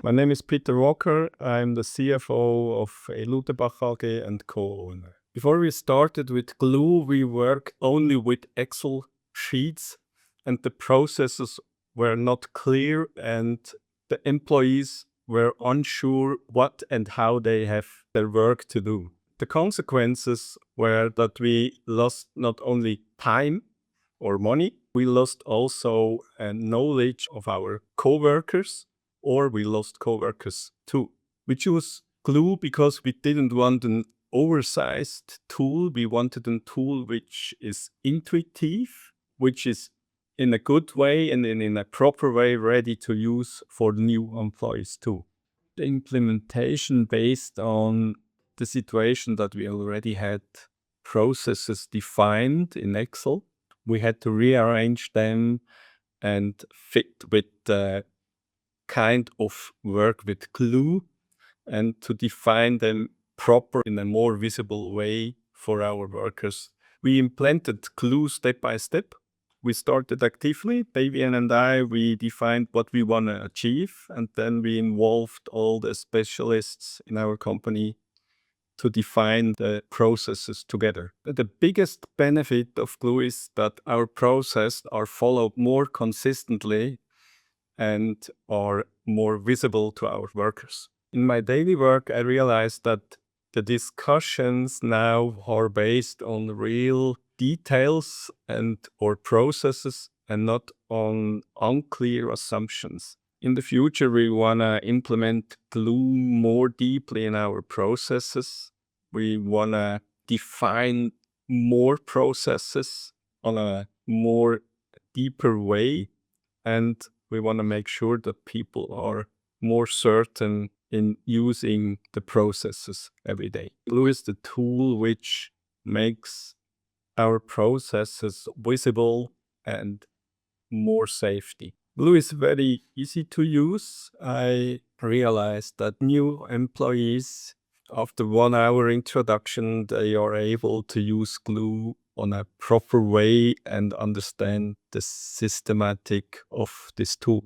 My name is Peter Walker. I'm the CFO of a Luterbach AG and co-owner. Before we started with Gluu, we worked only with Excel sheets, and the processes were not clear, and the employees were unsure what and how they have their work to do. The consequences were that we lost not only time or money, we lost also knowledge of our co-workers, or we lost co-workers too. We chose Gluu because we didn't want an oversized tool. We wanted a tool which is intuitive, which is in a good way and in a proper way ready to use for new employees too. The implementation based on the situation that we already had processes defined in Excel. We had to rearrange them and fit with the kind of work with Gluu and to define them proper in a more visible way for our workers. We implemented Gluu step by step. We started actively, Davian and I, we defined what we want to achieve, and then we involved all the specialists in our company to define the processes together. The biggest benefit of Gluu is that our processes are followed more consistently and are more visible to our workers. In my daily work, I realized that the discussions now are based on real details and or processes and not on unclear assumptions. In the future, we want to implement Gluu more deeply in our processes. We want to define more processes on a more deeper way, and we want to make sure that people are more certain in using the processes every day. Gluu is the tool which makes our processes visible and more safety. Gluu is very easy to use. I realized that new employees, after 1 hour introduction, they are able to use Gluu on a proper way and understand the systematic of this tool.